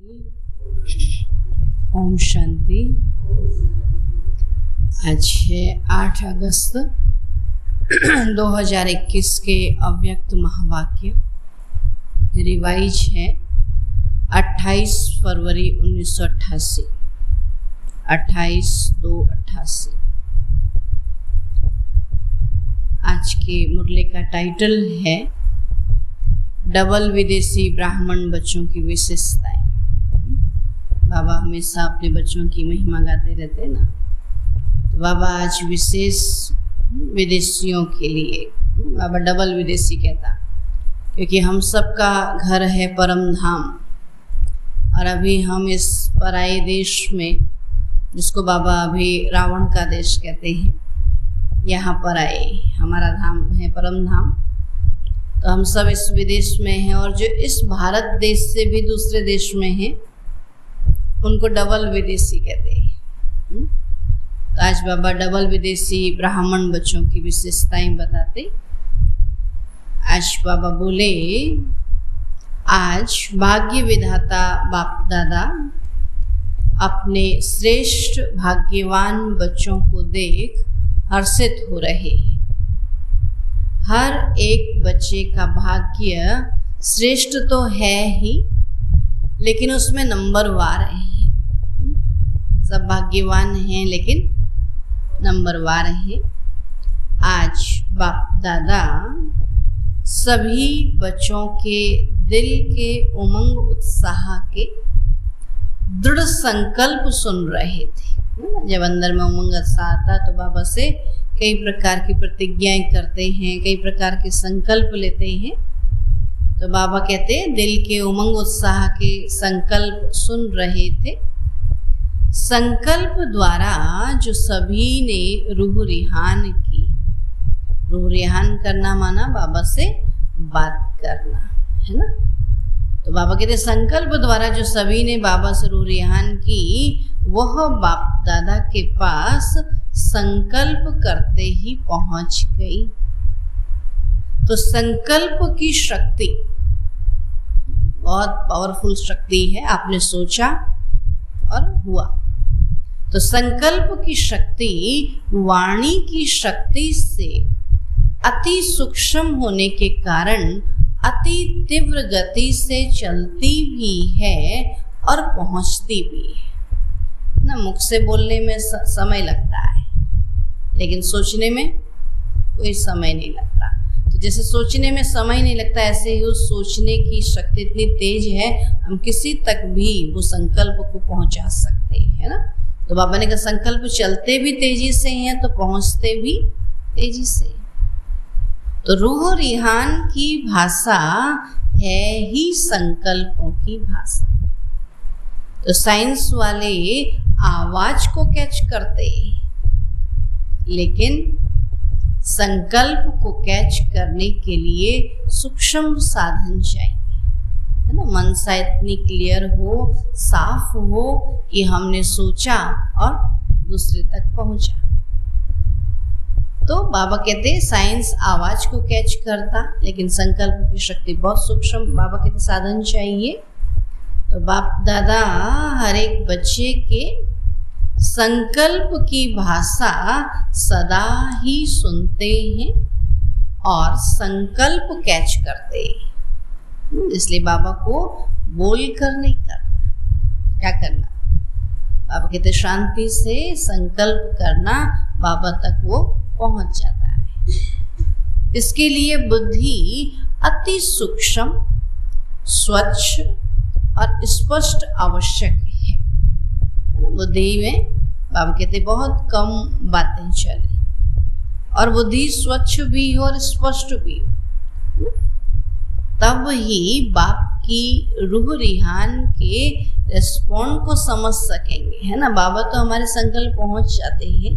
ओम शांति। आज है 8 अगस्त 2021 के अव्यक्त महावाक्य। रिवाइज है 28 फरवरी 1988, 28/2/88। आज के मुरली का टाइटल है डबल विदेशी ब्राह्मण बच्चों की विशेषताएं। बाबा हमेशा अपने बच्चों की महिमा गाते रहते हैं ना, तो बाबा आज विशेष विदेशियों के लिए बाबा डबल विदेशी कहता, क्योंकि हम सबका घर है परम धाम और अभी हम इस पराये देश में, जिसको बाबा अभी रावण का देश कहते हैं, यहाँ पर आए। हमारा धाम है परम धाम, तो हम सब इस विदेश में हैं और जो इस भारत देश से भी दूसरे देश में हैं उनको डबल विदेशी कहते हैं। तो आज बाबा डबल विदेशी ब्राह्मण बच्चों की विशेषताएं बताते। आज बाबा बोले, आज भाग्य विधाता बाप दादा अपने श्रेष्ठ भाग्यवान बच्चों को देख हर्षित हो रहे हैं। हर एक बच्चे का भाग्य श्रेष्ठ तो है ही, लेकिन उसमें नंबरवार है। सब भाग्यवान हैं लेकिन नंबरवार है। आज बाप दादा सभी बच्चों के दिल के उमंग उत्साह के दृढ़ संकल्प सुन रहे थे। जब अंदर में उमंग उत्साह आता तो बाबा से कई प्रकार की प्रतिज्ञाएं करते हैं, कई प्रकार के संकल्प लेते हैं। तो बाबा कहते हैं दिल के उमंग उत्साह के संकल्प सुन रहे थे। संकल्प द्वारा जो सभी ने रूह रिहान की। रूह रिहान करना माना बाबा से बात करना, है ना। तो बाबा कहते संकल्प द्वारा जो सभी ने बाबा से रूह रिहान की, वह बाप दादा के पास संकल्प करते ही पहुंच गई। तो संकल्प की शक्ति बहुत पावरफुल शक्ति है। आपने सोचा और हुआ। तो संकल्प की शक्ति वाणी की शक्ति से अति सूक्ष्म होने के कारण अति तीव्र गति से चलती भी है और पहुंचती भी है ना। मुख से बोलने में समय लगता है, लेकिन सोचने में कोई समय नहीं लगता। तो जैसे सोचने में समय नहीं लगता, ऐसे ही उस सोचने की शक्ति इतनी तेज है, हम किसी तक भी वो संकल्प को पहुंचा सकते हैं, है ना। तो बाबा ने कहा संकल्प चलते भी तेजी से हैं तो पहुंचते भी तेजी से। तो रूह रिहान की भाषा है ही संकल्पों की भाषा। तो साइंस वाले आवाज को कैच करते, लेकिन संकल्प को कैच करने के लिए सूक्ष्म साधन चाहिए, है ना। मन सा इतनी क्लियर हो, साफ हो कि हमने सोचा और दूसरे तक पहुंचा। तो बाबा कहते साइंस आवाज को कैच करता, लेकिन संकल्प की शक्ति बहुत सूक्ष्म। बाबा कहते साधन चाहिए। तो बाप दादा हर एक बच्चे के संकल्प की भाषा सदा ही सुनते हैं और संकल्प कैच करते हैं। इसलिए बाबा को बोल कर नहीं करना। क्या करना? बाबा कहते शांति से संकल्प करना, बाबा तक वो पहुंच जाता है। इसके लिए बुद्धि अति सूक्ष्म, स्वच्छ और स्पष्ट आवश्यक है। बुद्धि में बाबा कहते बहुत कम बातें चले और बुद्धि स्वच्छ भी हो और स्पष्ट भी हो, तब ही बाप की रूह रिहान के रिस्पॉन्ड को समझ सकेंगे, है ना। बाबा तो हमारे संकल्प पहुंच जाते हैं,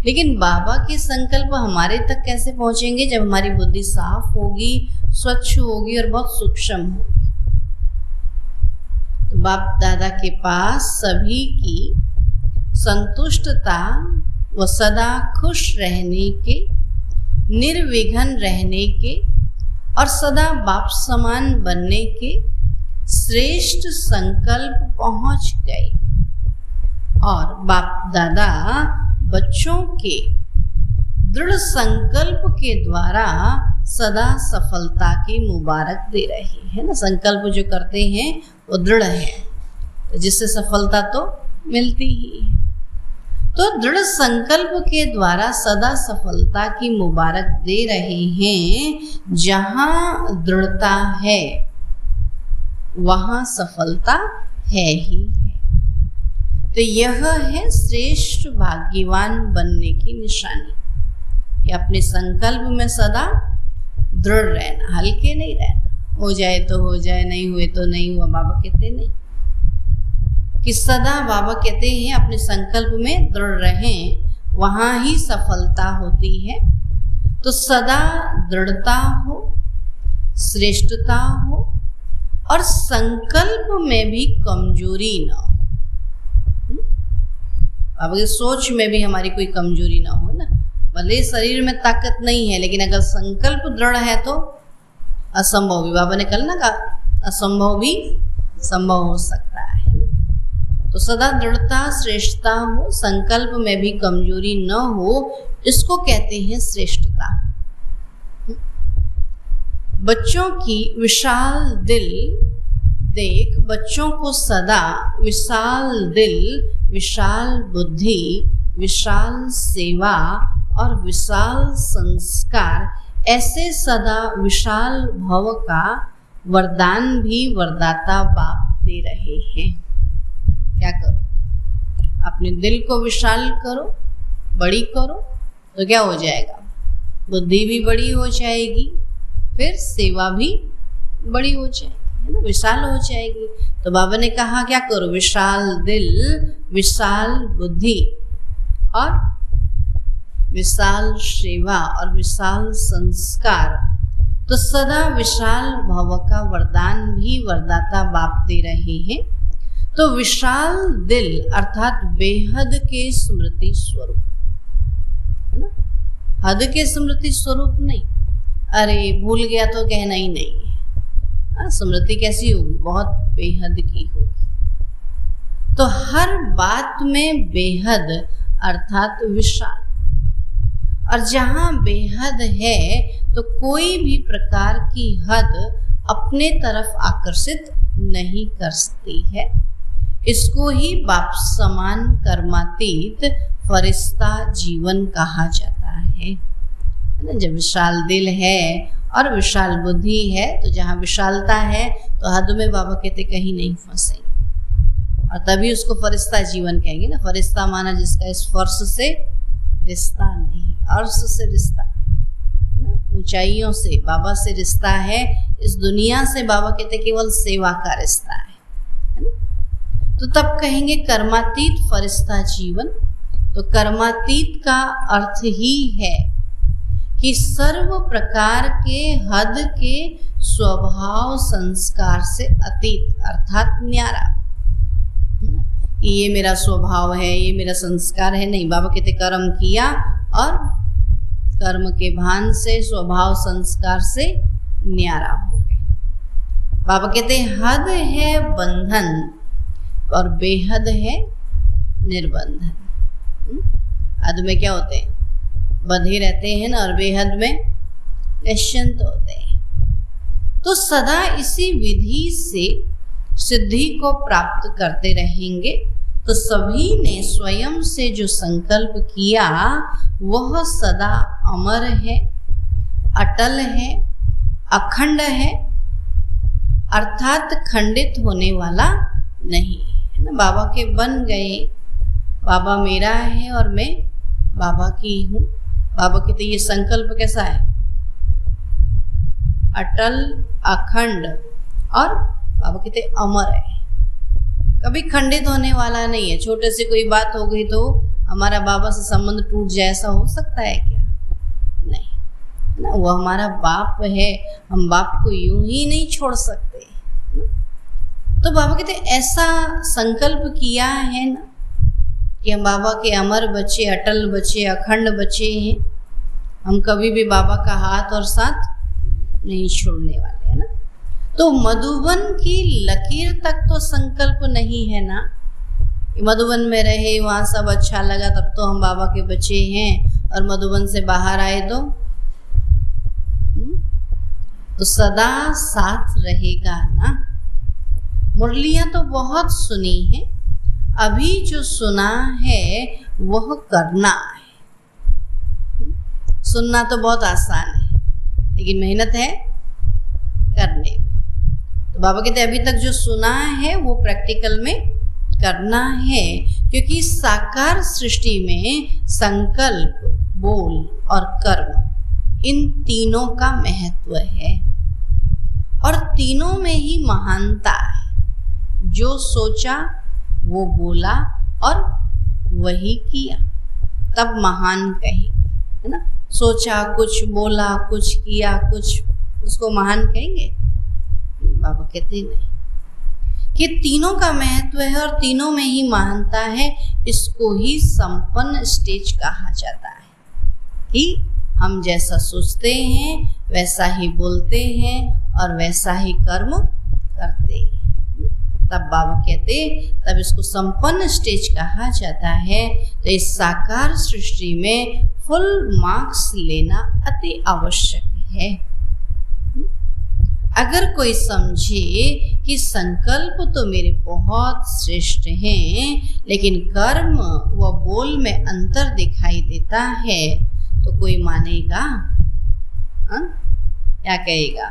लेकिन बाबा के संकल्प हमारे तक कैसे पहुंचेंगे? जब हमारी बुद्धि साफ होगी, स्वच्छ होगी और बहुत सूक्ष्म होगी। तो बाप दादा के पास सभी की संतुष्टता व सदा खुश रहने के, निर्विघ्न रहने के और सदा बाप समान बनने के श्रेष्ठ संकल्प पहुंच गए और बाप दादा बच्चों के दृढ़ संकल्प के द्वारा सदा सफलता की मुबारक दे रहे हैं ना। संकल्प जो करते हैं वो दृढ़ है, तो जिससे सफलता तो मिलती ही है। तो दृढ़ संकल्प के द्वारा सदा सफलता की मुबारक दे रहे हैं। जहां दृढ़ता है वहां सफलता है ही है। तो यह है श्रेष्ठ भाग्यवान बनने की निशानी कि अपने संकल्प में सदा दृढ़ रहना, हल्के नहीं रहना। हो जाए तो हो जाए, नहीं हुए तो नहीं हुआ, बाबा कहते नहीं कि सदा बाबा कहते हैं अपने संकल्प में दृढ़ रहें, वहां ही सफलता होती है। तो सदा दृढ़ता हो, श्रेष्ठता हो और संकल्प में भी कमजोरी ना हो। बाबा की सोच में भी हमारी कोई कमजोरी ना हो ना। भले शरीर में ताकत नहीं है, लेकिन अगर संकल्प दृढ़ है तो असंभव भी, बाबा ने कल ना कहा, असंभव भी संभव हो सकता है। तो सदा दृढ़ता श्रेष्ठता हो, संकल्प में भी कमजोरी न हो, इसको कहते हैं श्रेष्ठता। बच्चों की विशाल दिल देख बच्चों को सदा विशाल दिल, विशाल बुद्धि, विशाल सेवा और विशाल संस्कार, ऐसे सदा विशाल भव का वरदान भी वरदाता बाप दे रहे हैं। क्या करो? अपने दिल को विशाल करो, बड़ी करो, तो क्या हो जाएगा? बुद्धि भी बड़ी हो जाएगी, फिर सेवा भी बड़ी हो जाएगी, है ना, विशाल हो जाएगी। तो बाबा ने कहा क्या करो? विशाल दिल, विशाल बुद्धि और विशाल सेवा और विशाल संस्कार। तो सदा विशाल भव का वरदान भी वरदाता बाप दे रहे हैं। तो विशाल दिल अर्थात बेहद के स्मृति स्वरूप, है ना, हद के स्मृति स्वरूप नहीं। अरे भूल गया तो कहना ही नहीं है। स्मृति कैसी होगी? बहुत बेहद की होगी। तो हर बात में बेहद अर्थात विशाल, और जहां बेहद है तो कोई भी प्रकार की हद अपने तरफ आकर्षित नहीं कर सकती है। इसको ही बाप समान कर्मातीत फरिश्ता जीवन कहा जाता है ना। जब विशाल दिल है और विशाल बुद्धि है, तो जहाँ विशालता है तो हद में बाबा कहते कहीं नहीं फंसेंगे, और तभी उसको फरिश्ता जीवन कहेंगे ना। फरिश्ता माना जिसका स्पर्श से रिश्ता नहीं, अर्श से रिश्ता है, ऊंचाइयों से बाबा से रिश्ता है। इस दुनिया से बाबा कहते केवल सेवा का रिश्ता है ना। तो तब कहेंगे कर्मातीत फरिश्ता जीवन। तो कर्मातीत का अर्थ ही है कि सर्व प्रकार के हद के स्वभाव संस्कार से अतीत अर्थात न्यारा। ये मेरा स्वभाव है, ये मेरा संस्कार है, नहीं। बाबा कहते कर्म किया और कर्म के भान से स्वभाव संस्कार से न्यारा हो गए। बाबा कहते हद है बंधन और बेहद है निर्बंधन। हद में क्या होते हैं? बंधे रहते हैं ना, और बेहद में निश्चिंत होते हैं। तो सदा इसी विधि से सिद्धि को प्राप्त करते रहेंगे। तो सभी ने स्वयं से जो संकल्प किया वह सदा अमर है, अटल है, अखंड है, अर्थात खंडित होने वाला नहीं है ना। बाबा के बन गए, बाबा मेरा है और मैं बाबा की हूँ। बाबा कहते ये संकल्प कैसा है? अटल, अखंड और बाबा कहते अमर है, कभी खंडित होने वाला नहीं है। छोटे से कोई बात हो गई तो हमारा बाबा से संबंध टूट जाए, ऐसा हो सकता है क्या? नहीं ना, वो हमारा बाप है, हम बाप को यूं ही नहीं छोड़ सकते। तो बाबा कहते ऐसा संकल्प किया है ना कि हम बाबा के अमर बच्चे, अटल बच्चे, अखंड बच्चे हैं। हम कभी भी बाबा का हाथ और साथ नहीं छोड़ने वाले, है ना। तो मधुबन की लकीर तक तो संकल्प नहीं है ना। मधुबन में रहे, वहाँ सब अच्छा लगा, तब तो हम बाबा के बच्चे हैं, और मधुबन से बाहर आए तो सदा साथ रहेगा ना। मुरलियाँ तो बहुत सुनी है, अभी जो सुना है वह करना है। सुनना तो बहुत आसान है, लेकिन मेहनत है करने में। तो बाबा कहते हैं अभी तक जो सुना है वो प्रैक्टिकल में करना है, क्योंकि साकार सृष्टि में संकल्प, बोल और कर्म, इन तीनों का महत्व है, और तीनों में ही महानता है। जो सोचा वो बोला और वही किया, तब महान कहेंगे, है ना। सोचा कुछ, बोला कुछ, किया कुछ, उसको महान कहेंगे? बाबा कहते नहीं, कि तीनों का महत्व है और तीनों में ही महानता है। इसको ही संपन्न स्टेज कहा जाता है, कि हम जैसा सोचते हैं वैसा ही बोलते हैं और वैसा ही कर्म करते हैं। तब बाबा कहते, तब इसको संपन्न स्टेज कहा जाता है। तो इस साकार सृष्टि में फुल मार्क्स लेना अति आवश्यक है। अगर कोई समझे कि संकल्प तो मेरे बहुत श्रेष्ठ हैं, लेकिन कर्म व बोल में अंतर दिखाई देता है, तो कोई मानेगा? क्या कहेगा?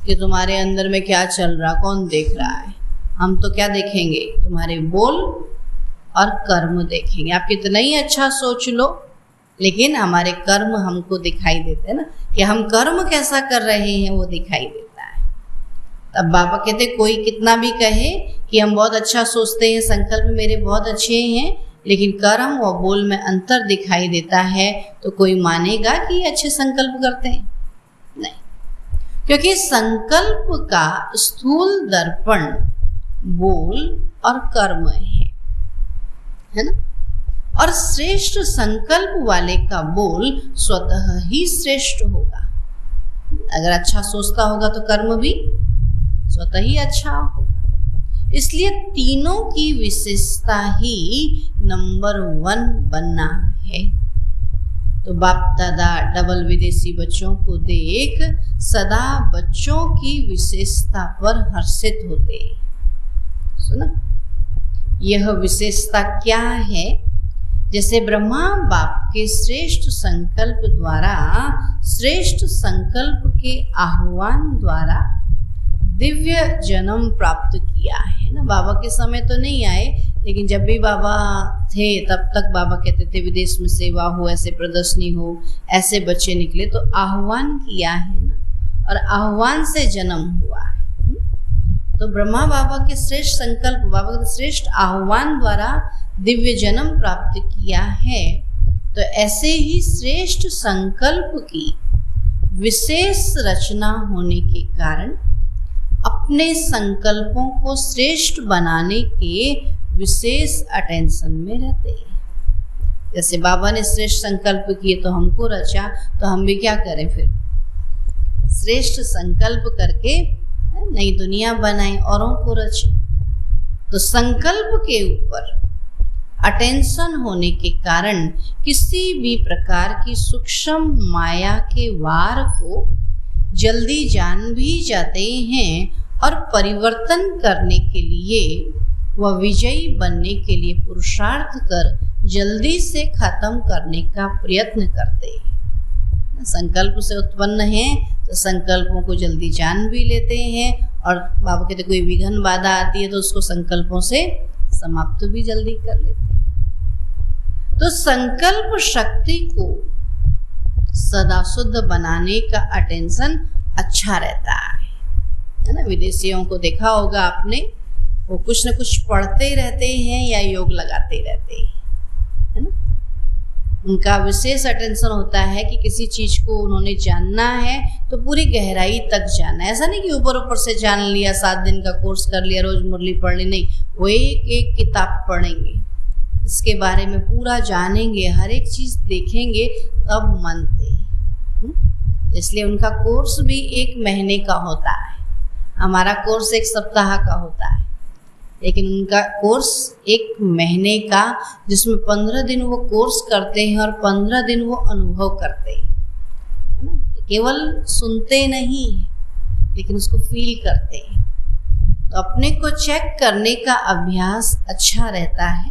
कि तुम्हारे अंदर में क्या चल रहा, कौन देख रहा है? हम तो क्या देखेंगे? तुम्हारे बोल और कर्म देखेंगे। आप कितना ही अच्छा सोच लो, लेकिन हमारे कर्म हमको दिखाई देते हैं ना, कि हम कर्म कैसा कर रहे हैं वो दिखाई देता है। तब बाबा कहते कोई कितना भी कहे कि हम बहुत अच्छा सोचते हैं, संकल्प मेरे बहुत अच्छे हैं, लेकिन कर्म व बोल में अंतर दिखाई देता है, तो कोई मानेगा कि ये अच्छे संकल्प करते हैं? नहीं, क्योंकि संकल्प का स्थूल दर्पण बोल और कर्म है ना। और श्रेष्ठ संकल्प वाले का बोल स्वतः ही श्रेष्ठ होगा। अगर अच्छा सोचता होगा तो कर्म भी स्वतः ही अच्छा होगा। इसलिए तीनों की विशेषता ही नंबर 1 बनना है। तो बाप दादा डबल विदेशी बच्चों को देख सदा बच्चों की विशेषता पर हर्षित होते। सुना, यह विशेषता क्या है? जैसे ब्रह्मा बाप के श्रेष्ठ संकल्प द्वारा, श्रेष्ठ संकल्प के आह्वान द्वारा दिव्य जन्म प्राप्त किया है ना। बाबा के समय तो नहीं आए, लेकिन जब भी बाबा थे तब तक बाबा कहते थे विदेश में सेवा हो, ऐसे प्रदर्शनी हो, ऐसे बच्चे निकले, तो आह्वान किया है ना, और आह्वान से जन्म हुआ है। तो ब्रह्मा बाबा के श्रेष्ठ संकल्प, बाबा के श्रेष्ठ आह्वान द्वारा दिव्य जन्म प्राप्त किया है। तो ऐसे ही श्रेष्ठ संकल्प की विशेष रचना होने के कारण अपने संकल्पों को श्रेष्ठ बनाने के विशेष अटेंशन में रहते हैं। जैसे बाबा ने श्रेष्ठ संकल्प किए तो हमको रचा, तो हम भी क्या करें फिर? श्रेष्ठ संकल्प करके नई दुनिया बनाए, औरों को रचे। तो संकल्प के ऊपर अटेंशन होने के कारण किसी भी प्रकार की सूक्ष्म माया के वार को जल्दी जान भी जाते हैं, और परिवर्तन करने के लिए व विजयी बनने के लिए पुरुषार्थ कर जल्दी से खत्म करने का प्रयत्न करते हैं। संकल्प से उत्पन्न है तो संकल्पों को जल्दी जान भी लेते हैं, और बाबा कहते कोई विघ्न बाधा आती है तो उसको संकल्पों से समाप्त भी जल्दी कर लेते हैं। तो संकल्प शक्ति को सदा शुद्ध बनाने का अटेंशन अच्छा रहता है ना। विदेशियों को देखा होगा आपने, वो कुछ न कुछ पढ़ते रहते हैं या योग लगाते रहते हैं, है ना। उनका विशेष अटेंशन होता है कि किसी चीज को उन्होंने जानना है तो पूरी गहराई तक जानना है। ऐसा नहीं कि ऊपर ऊपर से जान लिया, 7 दिन का कोर्स कर लिया, रोज मुरली पढ़ ली, नहीं। वो एक एक किताब पढ़ेंगे, इसके बारे में पूरा जानेंगे, हर एक चीज देखेंगे, तब मानते हैं। इसलिए उनका कोर्स भी 1 महीने का होता है, हमारा कोर्स 1 सप्ताह का होता है, लेकिन उनका कोर्स 1 महीने का, जिसमें 15 दिन वो कोर्स करते हैं और 15 दिन वो अनुभव करते हैं, है ना। केवल सुनते नहीं हैं, लेकिन उसको फील करते हैं। तो अपने को चेक करने का अभ्यास अच्छा रहता है,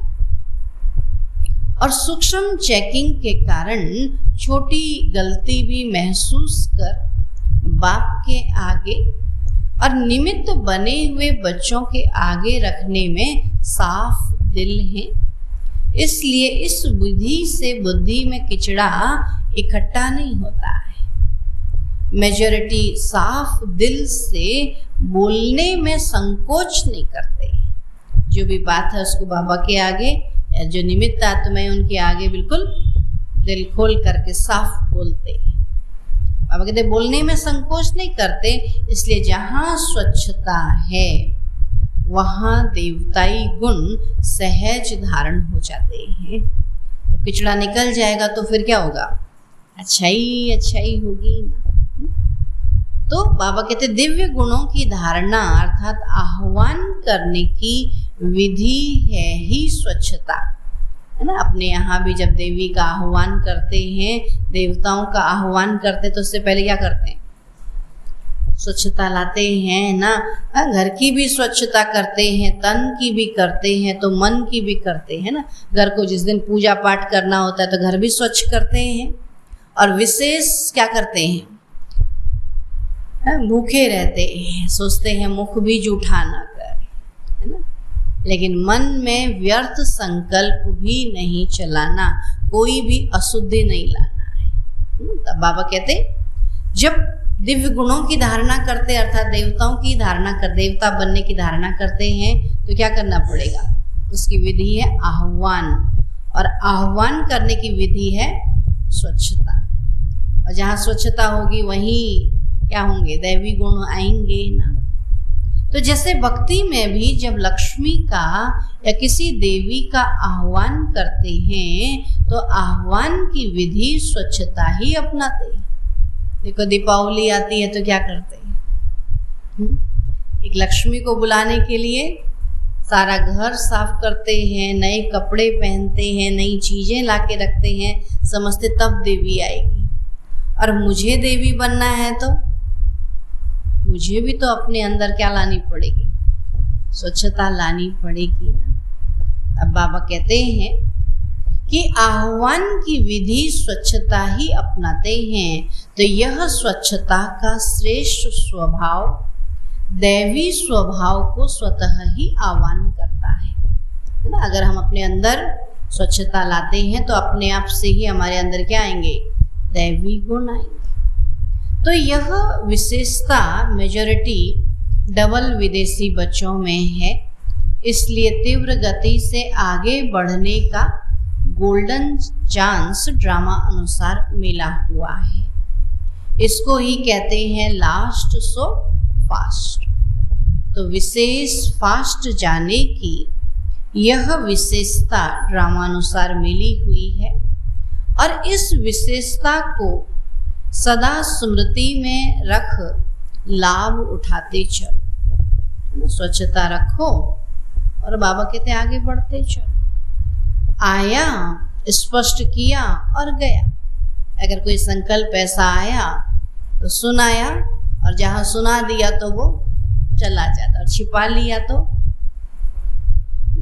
और सूक्ष्म चेकिंग के कारण छोटी गलती भी महसूस कर बाप के आगे और निमित्त बने हुए बच्चों के आगे रखने में साफ दिल है। इसलिए इस विधि से बुद्धि में किचड़ा इकट्ठा नहीं होता है। मेजॉरिटी साफ दिल से बोलने में संकोच नहीं करते। जो भी बात है उसको बाबा के आगे, या जो निमित्त आत्मा है उनके आगे बिल्कुल दिल खोल करके साफ बोलते हैं। बाबा कहते बोलने में संकोच नहीं करते, इसलिए जहाँ स्वच्छता है वहाँ देवताई गुण सहज धारण हो जाते हैं। जब किचड़ा निकल जाएगा तो फिर क्या होगा? अच्छाई होगी ना। तो बाबा कहते दिव्य गुणों की धारणा अर्थात आह्वान करने की विधि है ही स्वच्छता, है ना। अपने यहाँ भी जब देवी का आह्वान करते हैं, देवताओं का आह्वान करते तो उससे पहले क्या करते हैं? स्वच्छता लाते हैं ना। घर की भी स्वच्छता करते हैं, तन की भी करते हैं, तो मन की भी करते हैं ना। घर को जिस दिन पूजा पाठ करना होता है तो घर भी स्वच्छ करते हैं, और विशेष क्या करते हैं? भूखे रहते हैं, सोचते हैं मुख भी जूठा ना करे, है ना। लेकिन मन में व्यर्थ संकल्प भी नहीं चलाना, कोई भी अशुद्धि नहीं लाना है। तब बाबा कहते जब दिव्य गुणों की धारणा करते अर्थात देवताओं की धारणा कर, देवता बनने की धारणा करते हैं तो क्या करना पड़ेगा? उसकी विधि है आह्वान, और आह्वान करने की विधि है स्वच्छता। और जहाँ स्वच्छता होगी वहीं क्या होंगे? दैवी गुण आएंगे ना। तो जैसे भक्ति में भी जब लक्ष्मी का या किसी देवी का आह्वान करते हैं तो आह्वान की विधि स्वच्छता ही अपनाते हैं। देखो दीपावली आती है तो क्या करते हैं? एक लक्ष्मी को बुलाने के लिए सारा घर साफ करते हैं, नए कपड़े पहनते हैं, नई चीजें लाके रखते हैं, समझते तब देवी आएगी। और मुझे देवी बनना है तो मुझे भी तो अपने अंदर क्या लानी पड़ेगी? स्वच्छता लानी पड़ेगी ना। अब बाबा कहते हैं कि आह्वान की विधि स्वच्छता ही अपनाते हैं, तो यह स्वच्छता का श्रेष्ठ स्वभाव दैवी स्वभाव को स्वतः ही आह्वान करता है ना। अगर हम अपने अंदर स्वच्छता लाते हैं तो अपने आप से ही हमारे अंदर क्या आएंगे? दैवी गुण आएंगे। तो यह विशेषता मेजॉरिटी डबल विदेशी बच्चों में है, इसलिए तीव्र गति से आगे बढ़ने का गोल्डन चांस ड्रामा अनुसार मिला हुआ है। इसको ही कहते हैं लास्ट सो फास्ट। तो विशेष फास्ट जाने की यह विशेषता ड्रामानुसार मिली हुई है, और इस विशेषता को सदा स्मृति में रख लाभ उठाते चलो। स्वच्छता रखो और बाबा कहते आगे बढ़ते चलो। आया, स्पष्ट किया और गया। अगर कोई संकल्प ऐसा आया तो सुनाया, और जहाँ सुना दिया तो वो चला जाता, और छिपा लिया तो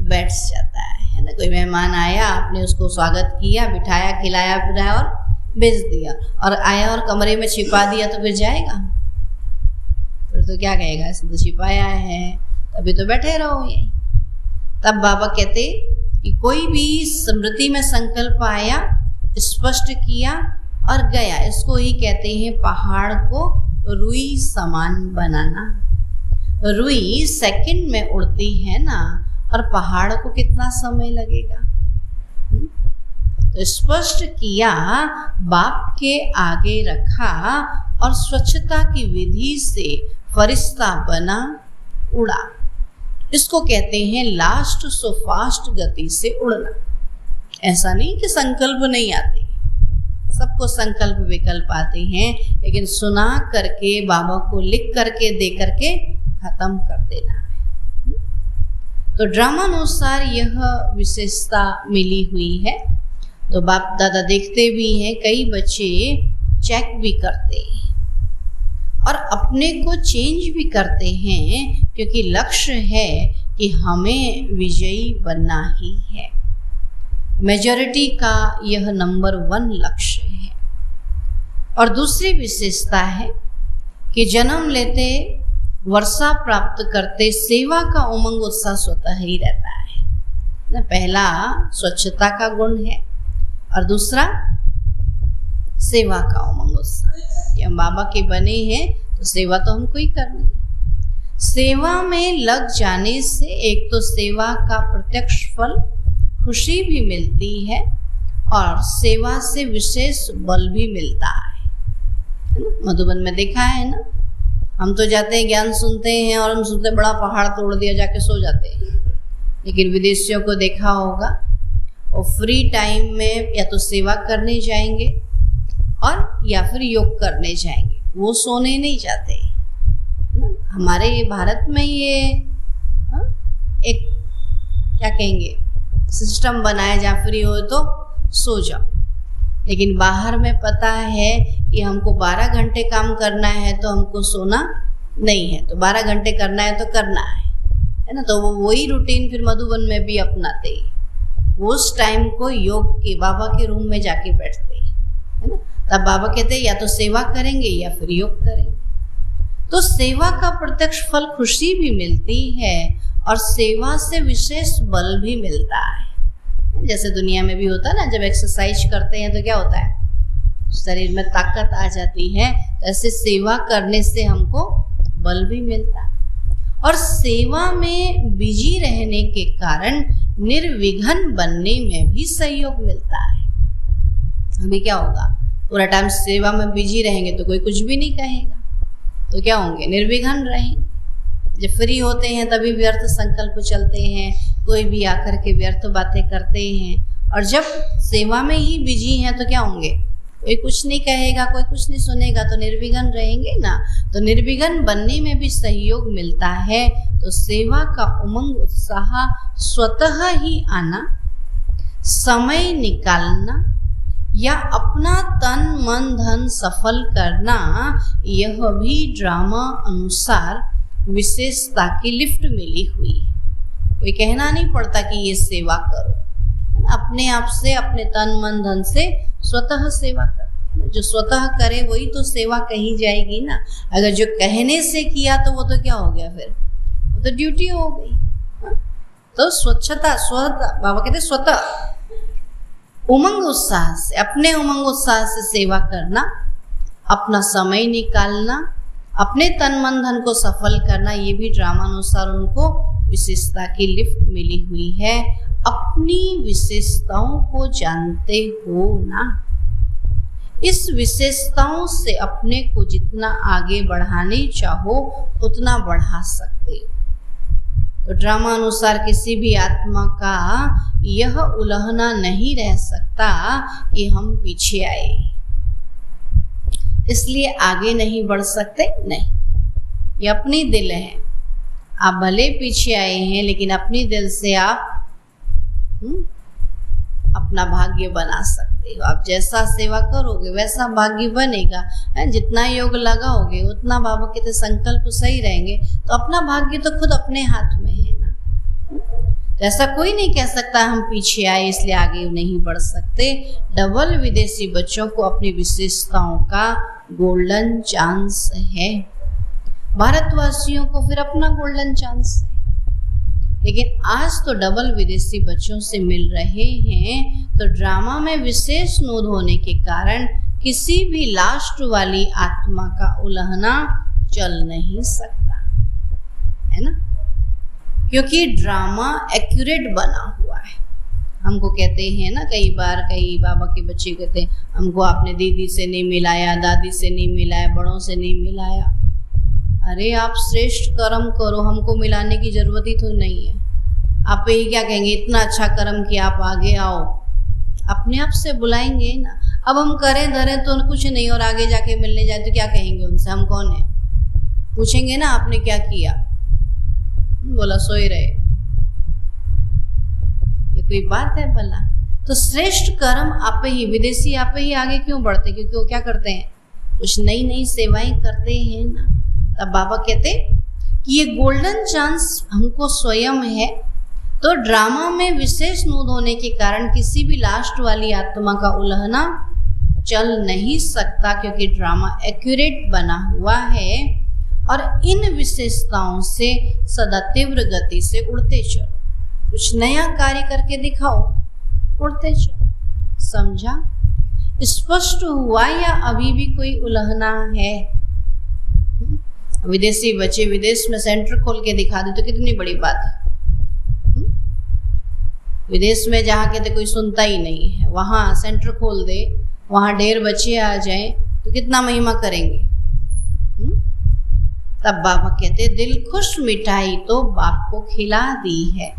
बैठ जाता है ना। कोई मेहमान आया, आपने उसको स्वागत किया, बिठाया, खिलाया पिलाया और भेज दिया, और आया और कमरे में छिपा दिया तो फिर जाएगा? फिर तो क्या कहेगा? इसने तो छिपाया है, तभी तो बैठे रहो यहीं। तब बाबा कहते कि कोई भी स्मृति में संकल्प आया, स्पष्ट किया और गया, इसको ही कहते हैं पहाड़ को रुई समान बनाना। रुई सेकंड में उड़ती है ना, और पहाड़ को कितना समय लगेगा? तो स्पष्ट किया, बाप के आगे रखा, और स्वच्छता की विधि से फरिश्ता बना, उड़ा। इसको कहते हैं लास्ट सो फास्ट गति से उड़ना। ऐसा नहीं कि संकल्प नहीं आते, सबको संकल्प विकल्प आते हैं, लेकिन सुना करके बाबा को लिख करके दे करके खत्म कर देना है। तो ड्रामा अनुसार यह विशेषता मिली हुई है। तो बाप दादा देखते भी हैं, कई बच्चे चेक भी करते हैं और अपने को चेंज भी करते हैं, क्योंकि लक्ष्य है कि हमें विजयी बनना ही है। मेजॉरिटी का यह नंबर 1 लक्ष्य है। और दूसरी विशेषता है कि जन्म लेते, वर्षा प्राप्त करते सेवा का उमंग उत्साह स्वतः ही रहता है ना। पहला स्वच्छता का गुण है और दूसरा सेवा का उमंग उत्साह कि हम बाबा के बने हैं तो सेवा तो हमको ही करनी है। सेवा में लग जाने से एक तो सेवा का प्रत्यक्ष फल खुशी भी मिलती है और सेवा से विशेष बल भी मिलता है ना। मधुबन में देखा है ना, हम तो जाते हैं ज्ञान सुनते हैं और हम सुनते बड़ा पहाड़ तोड़ दिया जाके सो जाते हैं, लेकिन विदेशियों को देखा होगा वो फ्री टाइम में या तो सेवा करने जाएंगे और या फिर योग करने जाएंगे, वो सोने नहीं जाते। हमारे भारत में ये एक क्या कहेंगे सिस्टम बनाया, जहाँ फ्री हो तो सो जाओ, लेकिन बाहर में पता है कि हमको 12 घंटे काम करना है तो हमको सोना नहीं है, तो 12 घंटे करना है तो करना है ना। तो वो वही रूटीन फिर मधुबन में भी अपनाते हैं। उस टाइम को योग के बाबा के रूम में जाके बैठते है ना। तब बाबा कहते हैं या तो सेवा करेंगे या फिर योग करेंगे। तो सेवा का प्रत्यक्ष फल खुशी भी मिलती है और सेवा से विशेष बल भी मिलता है। जैसे दुनिया में भी होता है ना, जब एक्सरसाइज करते हैं तो क्या होता है, शरीर में ताकत आ जाती है। ऐसे सेवा करने से हमको बल भी मिलता है और सेवा में बिजी रहने के कारण निर्विघ्न बनने में भी सहयोग मिलता है। अभी क्या होगा, पूरा टाइम सेवा में बिजी रहेंगे तो कोई कुछ भी नहीं कहेगा, तो क्या होंगे, निर्विघ्न रहेंगे। जब फ्री होते हैं तभी व्यर्थ संकल्प चलते हैं, कोई भी आकर के व्यर्थ बातें करते हैं। और जब सेवा में ही बिजी हैं तो क्या होंगे, कोई कुछ नहीं कहेगा, कोई कुछ नहीं सुनेगा, तो निर्विघ्न रहेंगे ना। तो निर्विघ्न बनने में भी सहयोग मिलता है। तो सेवा का उमंग उत्साह स्वतः ही आना, समय निकालना या अपना तन मन धन सफल करना, यह भी ड्रामा अनुसार विशेषता की लिफ्ट मिली हुई है। कोई कहना नहीं पड़ता कि ये सेवा करो, अपने आप से अपने तन मन धन से स्वतः सेवा कर। जो स्वतः करे वही तो सेवा कही जाएगी ना। अगर जो कहने से किया तो वो तो क्या हो गया, फिर वो तो ड्यूटी हो गई। तो स्वच्छता, स्वतः बाबा कहते स्वतः उमंग उत्साह से, अपने उमंग उत्साह से सेवा करना, अपना समय निकालना, अपने तन मन धन को सफल करना, ये भी ड्रामानुसार उनको विशेषता की लिफ्ट मिली हुई है। अपनी विशेषताओं को जानते हो ना, इस विशेषताओं से अपने को जितना आगे बढ़ाने चाहो उतना बढ़ा सकते हो। तो ड्रामा अनुसार किसी भी आत्मा का यह उलहना नहीं रह सकता कि हम पीछे आए, इसलिए आगे नहीं बढ़ सकते। नहीं, ये अपनी दिल है। आप भले पीछे आए हैं, लेकिन अपनी दिल से आप अपना भाग्य बना सकते हो। आप जैसा सेवा करोगे वैसा भाग्य बनेगा। जितना योग लगाओगे उतना बाबा के तो संकल्प सही रहेंगे, तो अपना भाग्य तो खुद अपने हाथ में है ना। ऐसा कोई नहीं कह सकता हम पीछे आए इसलिए आगे नहीं बढ़ सकते। डबल विदेशी बच्चों को अपनी विशेषताओं का गोल्डन चांस है। भारतवासियों को फिर अपना गोल्डन चांस है, लेकिन आज तो डबल विदेशी बच्चों से मिल रहे हैं। तो ड्रामा में विशेष नोद होने के कारण किसी भी लास्ट वाली आत्मा का उल्लंघना चल नहीं सकता है ना, क्योंकि ड्रामा एक्यूरेट बना हुआ है। हमको कहते हैं ना, कई बार कई बाबा के बच्चे कहते हैं हमको आपने दीदी से नहीं मिलाया, दादी से नहीं मिलाया, बड़ों से नहीं मिलाया। अरे आप श्रेष्ठ कर्म करो, हमको मिलाने की जरूरत ही तो नहीं है। आप यही क्या कहेंगे, इतना अच्छा कर्म किया आप आगे आओ, अपने आप से बुलाएंगे ना। अब हम करें धरें तो कुछ नहीं, और आगे जाके मिलने जाए तो क्या कहेंगे उनसे, हम कौन है? पूछेंगे ना आपने क्या किया, बोला सोए रहे। ये कोई बात है भला? तो श्रेष्ठ कर्म आप ही, विदेशी आप ही आगे क्यों बढ़ते? क्योंकि वो क्या करते हैं, कुछ नई नई सेवाएं करते हैं ना। तब बाबा कहते कि ये गोल्डन चांस हमको स्वयं है, तो ड्रामा में विशेष नोद होने के कारण किसी भी लास्ट वाली आत्मा का उल्हना चल नहीं सकता, क्योंकि ड्रामा एक्यूरेट बना हुआ है और इन विशेषताओं से सदा तीव्र गति से उड़ते चलो। कुछ नया कार्य करके दिखाओ, उड़ते चलो। समझा? स्पष्ट हुआ या अभी भी कोई उल्हना है? विदेशी बच्चे विदेश में सेंटर खोल के दिखा दे तो कितनी बड़ी बात है। विदेश में जहाँ कहते कोई सुनता ही नहीं है, वहाँ सेंटर खोल दे, वहाँ ढेर बच्चे आ जाएं तो कितना महिमा करेंगे। तब बाबा कहते दिल खुश मिठाई तो बाप को खिला दी है।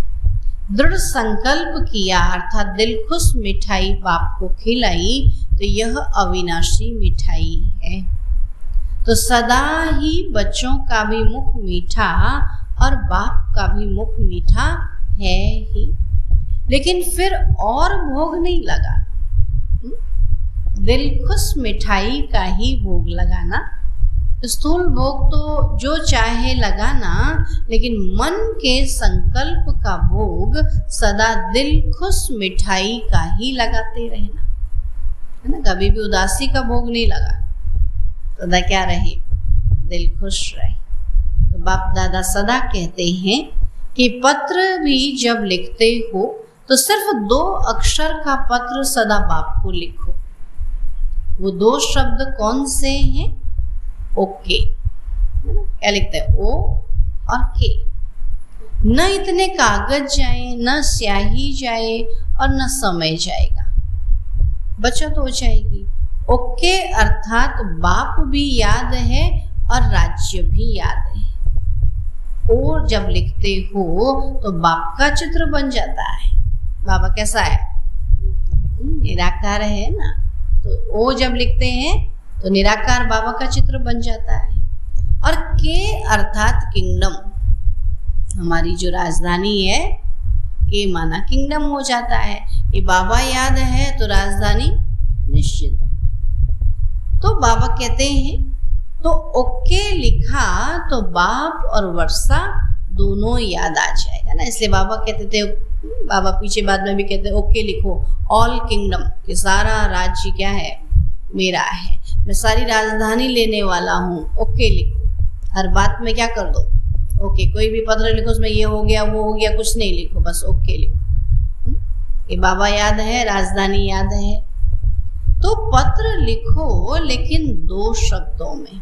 दृढ़ संकल्प किया अर्थात दिल खुश मिठाई बाप को खिलाई तो यह अविनाशी मिठाई है। तो सदा ही बच्चों का भी मुख मीठा और बाप का भी मुख मीठा है ही, लेकिन फिर और भोग नहीं लगाना। दिल खुश मिठाई का ही भोग लगाना। स्थूल भोग तो जो चाहे लगाना, लेकिन मन के संकल्प का भोग सदा दिल खुश मिठाई का ही लगाते रहना, है ना। कभी भी उदासी का भोग नहीं लगा, सदा क्या रहे, दिल खुश रहे। तो बाप दादा सदा कहते हैं कि पत्र भी जब लिखते हो तो सिर्फ 2 अक्षर का पत्र सदा बाप को लिखो। वो 2 शब्द कौन से हैं? ओके, क्या लिखते हैं? ओ और के। न इतने कागज जाए, न स्याही जाए और न समय जाएगा, बचत हो जाएगी। ओके अर्थात बाप भी याद है और राज्य भी याद है। और जब लिखते हो तो बाप का चित्र बन जाता है। बाबा कैसा है? निराकार है ना। तो ओ जब लिखते हैं तो निराकार बाबा का चित्र बन जाता है। और के अर्थात किंगडम, हमारी जो राजधानी है, के माना किंगडम हो जाता है। ये बाबा याद है तो राजधानी निश्चित। तो बाबा कहते हैं तो ओके लिखा तो बाप और वर्षा दोनों याद आ जाएगा ना। इसलिए बाबा कहते थे, बाबा पीछे बाद में भी कहते ओके लिखो, ऑल किंगडम, कि सारा राज्य क्या है, मेरा है, मैं सारी राजधानी लेने वाला हूँ। ओके लिखो, हर बात में क्या कर दो ओके। कोई भी पत्र लिखो उसमें ये हो गया वो हो गया कुछ नहीं लिखो, बस ओके लिखो। ये बाबा याद है, राजधानी याद है। तो पत्र लिखो लेकिन 2 शब्दों में,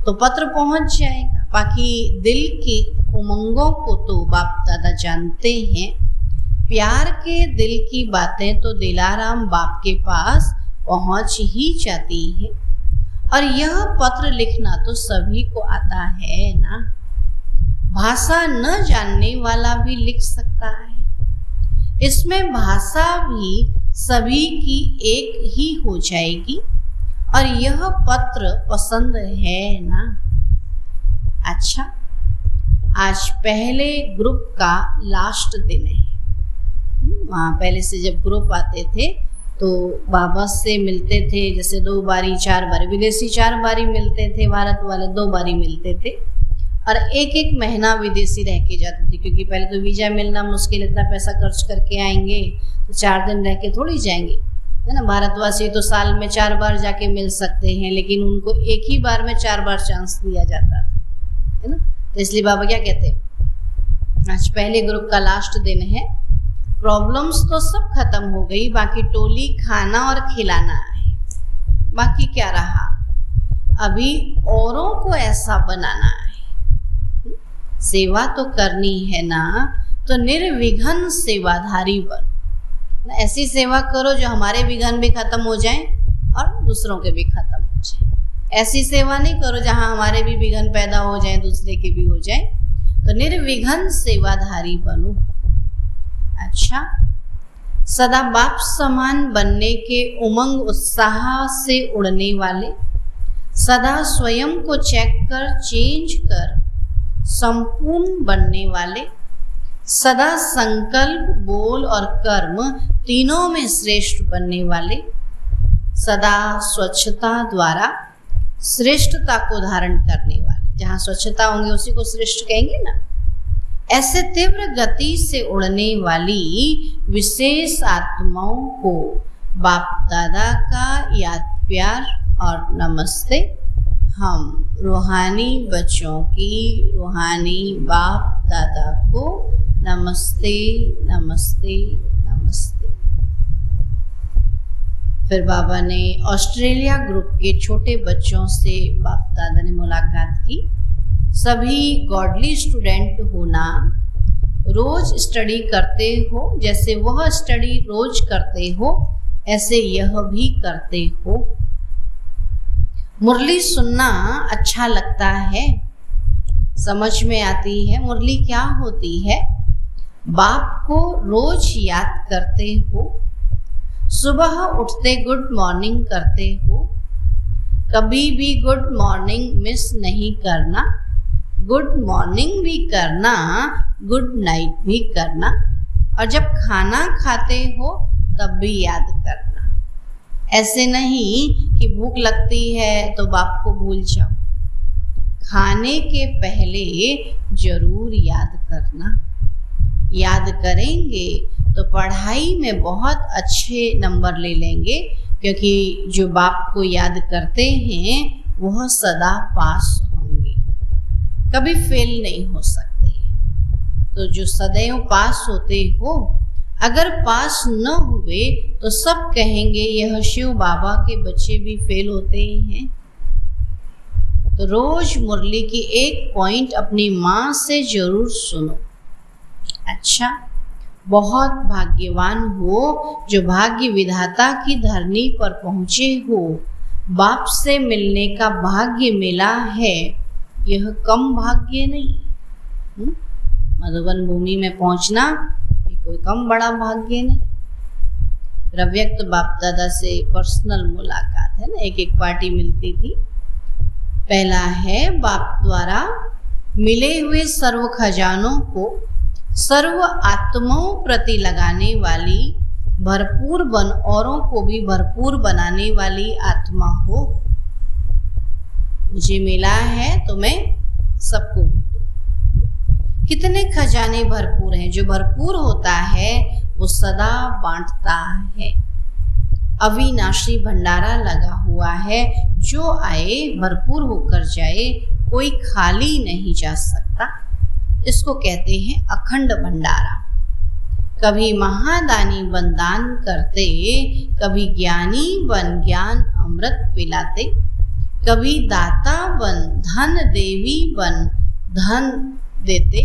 तो पत्र पहुंच जाएगा। बाकी दिल की उमंगों को तो बाप दादा जानते हैं। प्यार के दिल की बातें तो दिलाराम बाप के पास पहुंच ही जाती है। और यह पत्र लिखना तो सभी को आता है ना। भाषा न जानने वाला भी लिख सकता है। इसमें भाषा भी सभी की एक ही हो जाएगी। और यह पत्र पसंद है ना। अच्छा, आज पहले ग्रुप का लास्ट दिन है। वहाँ पहले से जब ग्रुप आते थे तो बाबा से मिलते थे, जैसे 2 बारी 4 बारी, विदेशी 4 बारी मिलते थे, भारत वाले 2 बारी मिलते थे। और 1-1 महीना विदेशी रह के जाते थे, क्योंकि पहले तो वीज़ा मिलना मुश्किल, इतना पैसा खर्च करके आएंगे तो 4 दिन रह के थोड़ी जाएंगे, है ना। भारतवासी तो साल में 4 बार जाके मिल सकते हैं, लेकिन उनको एक ही बार में 4 बार चांस दिया जाता था, है ना। तो इसलिए बाबा क्या कहते हैं, आज पहले ग्रुप का लास्ट दिन है। प्रॉब्लम्स तो सब खत्म हो गई, बाकी टोली खाना और खिलाना है। बाकी क्या रहा, अभी औरों को ऐसा बनाना है। सेवा तो करनी है ना, तो निर्विघ्न सेवाधारी बनो। ऐसी सेवा करो जो हमारे विघ्न भी खत्म हो जाएं और दूसरों के भी खत्म हो जाएं। ऐसी सेवा नहीं करो जहां हमारे भी विघ्न पैदा हो जाएं, दूसरे के भी हो जाएं। तो निर्विघ्न सेवाधारी बनो। अच्छा, सदा बाप समान बनने के उमंग उत्साह से उड़ने वाले, सदा स्वयं को चेक कर चेंज कर संपूर्ण बनने वाले, सदा संकल्प बोल और कर्म तीनों में श्रेष्ठ बनने वाले, सदा स्वच्छता द्वारा श्रेष्ठता को धारण करने वाले। जहाँ स्वच्छता होंगे उसी को श्रेष्ठ कहेंगे ना। ऐसे तीव्र गति से उड़ने वाली विशेष आत्माओं को बाप दादा का याद प्यार और नमस्ते। हम रूहानी बच्चों की रूहानी बाप दादा को नमस्ते नमस्ते नमस्ते। फिर बाबा ने ऑस्ट्रेलिया ग्रुप के छोटे बच्चों से बाप दादा ने मुलाकात की। सभी गॉडली स्टूडेंट होना, रोज स्टडी करते हो, जैसे वह स्टडी रोज करते हो ऐसे यह भी करते हो। मुरली सुनना अच्छा लगता है, समझ में आती है। मुरली क्या होती है? बाप को रोज याद करते हो, सुबह उठते गुड मॉर्निंग करते हो, कभी भी गुड मॉर्निंग मिस नहीं करना, गुड मॉर्निंग भी करना, गुड नाइट भी करना, और जब खाना खाते हो तब भी याद करना। ऐसे नहीं कि भूख लगती है तो बाप को भूल जाओ, खाने के पहले जरूर याद करना। याद करेंगे तो पढ़ाई में बहुत अच्छे नंबर ले लेंगे, क्योंकि जो बाप को याद करते हैं वह सदा पास होंगे, कभी फेल नहीं हो सकते। तो जो सदैव पास होते हो, अगर पास न हुए तो सब कहेंगे यह शिव बाबा के बच्चे भी फेल होते हैं। तो रोज मुरली की एक पॉइंट अपनी माँ से जरूर सुनो। अच्छा, बहुत भाग्यवान हो जो भाग्य विधाता की धरनी पर पहुँचे हो। बाप से मिलने का भाग्य मिला है, यह कम भाग्य नहीं। मधुबन भूमि में पहुंचना ये कोई कम बड़ा भाग्य नहीं। रव्यक्त बाप दादा से पर्सनल मुलाकात है ना, एक एक पार्टी मिलती थी। पहला है बाप द्वारा मिले हुए सर्व खजानों को सर्व आत्माओं प्रति लगाने वाली, भरपूर बन औरों को भी भरपूर बनाने वाली आत्मा हो। मुझे मिला है तो मैं सबको। कितने खजाने भरपूर हैं। जो भरपूर होता है वो सदा बांटता है। अविनाशी भंडारा लगा हुआ है, जो आए भरपूर होकर जाए, कोई खाली नहीं जा सकता। इसको कहते हैं अखंड भंडारा। कभी महादानी बन दान करते, कभी ज्ञानी बन ज्ञान अमृत पिलाते, कभी दाता बन धन देवी बन धन देते।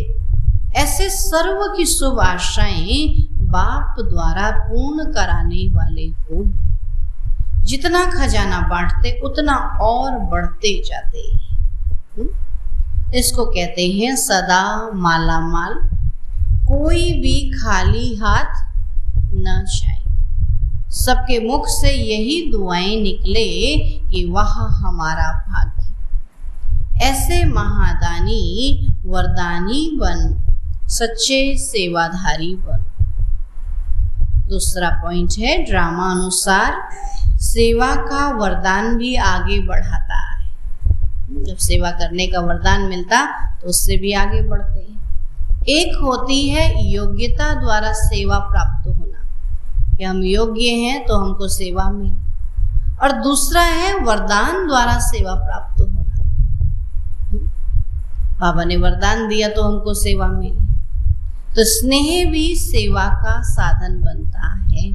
ऐसे सर्व की शुभ आशाएं बाप द्वारा पूर्ण कराने वाले हो। जितना खजाना बांटते उतना और बढ़ते जाते। इसको कहते हैं सदा माला माल, कोई भी खाली हाथ न जाए। सबके मुख से यही दुआएं निकले कि वह हमारा भाग्य। ऐसे महादानी वरदानी बन, सच्चे सेवाधारी बन। दूसरा पॉइंट है ड्रामा अनुसार सेवा का वरदान भी आगे बढ़ाता है। जब सेवा करने का वरदान मिलता तो उससे भी आगे बढ़ते हैं। एक होती है योग्यता द्वारा सेवा प्राप्त होना, कि हम योग्य हैं तो हमको सेवा मिले, और दूसरा है वरदान द्वारा सेवा प्राप्त होना। बाबा ने वरदान दिया तो हमको सेवा मिली। तो स्नेह भी सेवा का साधन बनता है।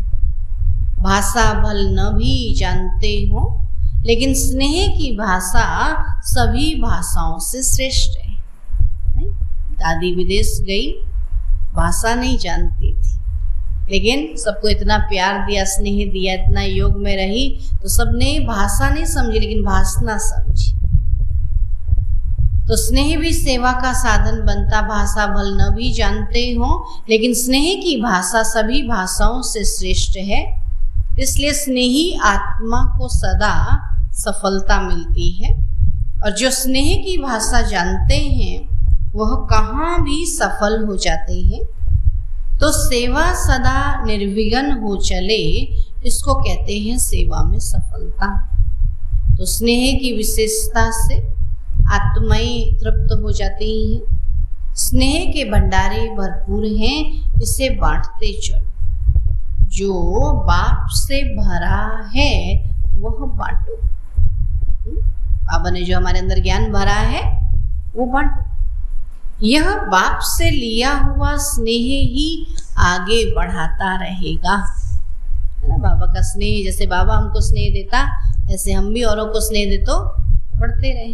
भाषा भल न भी जानते हो, लेकिन स्नेह की भाषा सभी भाषाओं से श्रेष्ठ है। नहीं? दादी विदेश गई, भाषा नहीं जानती थी, लेकिन सबको इतना प्यार दिया, स्नेह दिया, इतना योग में रही, तो सबने भाषा नहीं समझी लेकिन भाषा समझी। तो स्नेह भी सेवा का साधन बनता, भाषा भल न भी जानते हो, लेकिन स्नेह की भाषा सभी भाषाओं से श्रेष्ठ है। इसलिए स्नेही आत्मा को सदा सफलता मिलती है, और जो स्नेह की भाषा जानते हैं वह कहाँ भी सफल हो जाते हैं। तो सेवा सदा निर्विघ्न हो चले, इसको कहते हैं सेवा में सफलता। तो स्नेह की विशेषता से आत्माएं तृप्त हो जाती हैं। स्नेह के भंडारे भरपूर हैं, इसे बांटते चलो। जो बाप से भरा है वह बांटो। बाबा ने जो हमारे अंदर ज्ञान भरा है वो बांटो। यह बाप से लिया हुआ स्नेह ही आगे बढ़ाता रहेगा, है ना। बाबा का स्नेह, जैसे बाबा हमको स्नेह देता, ऐसे हम भी औरों को स्नेह दे तो बढ़ते रहे।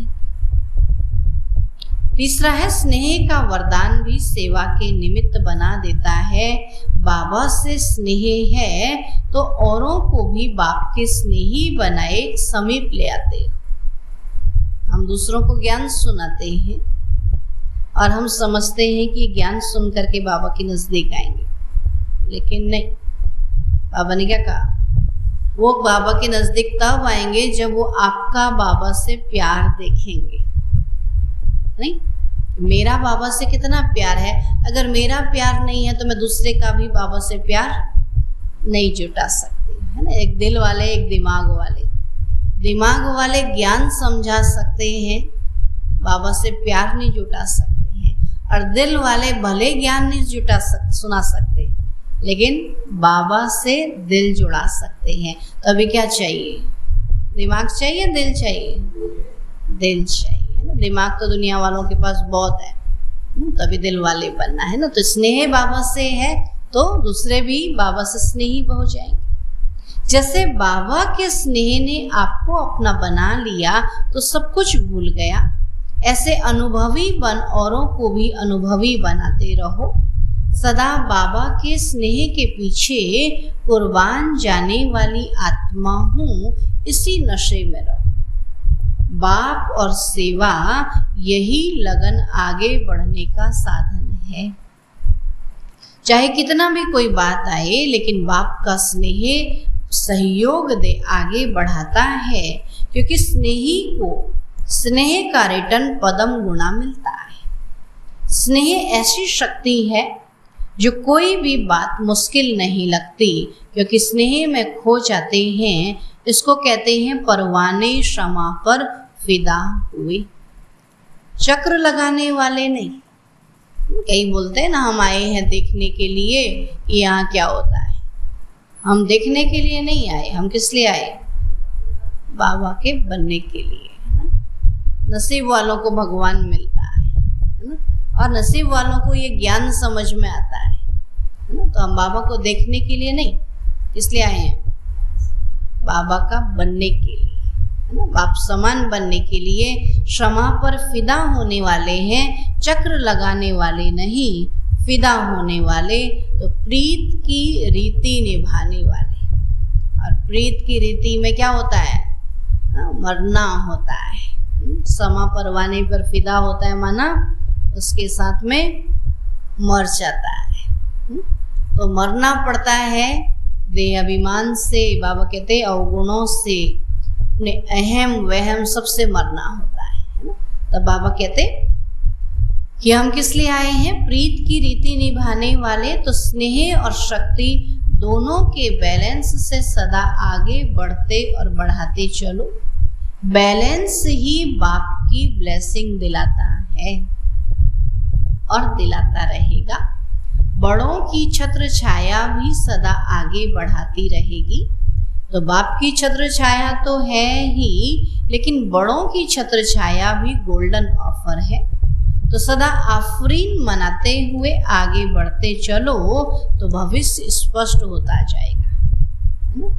तीसरा है, स्नेह का वरदान भी सेवा के निमित्त बना देता है। बाबा से स्नेह है तो औरों को भी बाप के स्नेही बनाए समीप ले आते। हम दूसरों को ज्ञान सुनाते हैं और हम समझते हैं कि ज्ञान सुन करके बाबा के नजदीक आएंगे, लेकिन नहीं। बाबा ने क्या कहा? वो बाबा के नजदीक तब आएंगे जब वो आपका बाबा से प्यार देखेंगे। नहीं, मेरा बाबा से कितना प्यार है। अगर मेरा प्यार नहीं है तो मैं दूसरे का भी बाबा से प्यार नहीं जुटा सकती, है ना। एक दिल वाले, एक दिमाग वाले। दिमाग वाले ज्ञान समझा सकते हैं, बाबा से प्यार नहीं जुटा सकते हैं। और दिल वाले भले ज्ञान नहीं सुना सकते, लेकिन बाबा से दिल जुड़ा सकते हैं। तो अभी क्या चाहिए? दिमाग चाहिए, दिल चाहिए? दिल चाहिए, है ना। दिमाग तो दुनिया वालों के पास बहुत है, तभी दिल वाले बनना है ना। तो स्नेह बाबा से है तो दूसरे भी बाबा से स्नेही हो जाएंगे। जैसे बाबा के स्नेह ने आपको अपना बना लिया तो सब कुछ भूल गया, ऐसे अनुभवी बन औरों को भी अनुभवी बनाते रहो। सदा बाबा के स्नेह के पीछे कुर्बान जाने वाली आत्मा हूँ, इसी नशे में रहो। बाप और सेवा यही लगन आगे बढ़ने का साधन है। चाहे कितना भी कोई बात आए, लेकिन बाप का स्नेह सहयोग दे आगे बढ़ाता है, क्योंकि स्नेही को स्नेह का रिटर्न पदम गुना मिलता है। स्नेह ऐसी शक्ति है जो कोई भी बात मुश्किल नहीं लगती, क्योंकि स्नेह में खो जाते हैं। इसको कहते हैं परवाने क्षमा पर फिदा हुए। चक्र लगाने वाले नहीं। कई बोलते हैं ना, हम आए हैं देखने के लिए यहाँ क्या होता है। हम देखने के लिए नहीं आए, हम किस लिए आए? बाबा के बनने के लिए, है ना। नसीब वालों को भगवान मिलता है ना, और नसीब वालों को ये ज्ञान समझ में आता है ना। तो हम बाबा को देखने के लिए नहीं, इसलिए आए हैं बाबा का बनने के लिए, है ना। बाप समान बनने के लिए क्षमा पर फिदा होने वाले हैं, चक्र लगाने वाले नहीं, फिदा होने वाले। तो प्रीत की रीति निभाने वाले। और प्रीत की रीति में क्या होता है? मरना होता है। समा परवाने पर फिदा होता है, माना उसके साथ में मर जाता है। तो मरना पड़ता है देह अभिमान से। बाबा कहते अवगुणों से, अपने अहम वहम सबसे मरना होता है ना। तब बाबा कहते कि हम किस लिए आए हैं? प्रीत की रीति निभाने वाले। तो स्नेह और शक्ति दोनों के बैलेंस से सदा आगे बढ़ते और बढ़ाते चलो। बैलेंस ही बाप की ब्लेसिंग दिलाता है और दिलाता रहेगा। बड़ों की छत्र छाया भी सदा आगे बढ़ाती रहेगी। तो बाप की छत्र छाया तो है ही, लेकिन बड़ों की छत्र छाया भी गोल्डन ऑफर है। तो सदा आफरीन मनाते हुए आगे बढ़ते चलो, तो भविष्य स्पष्ट होता जाएगा।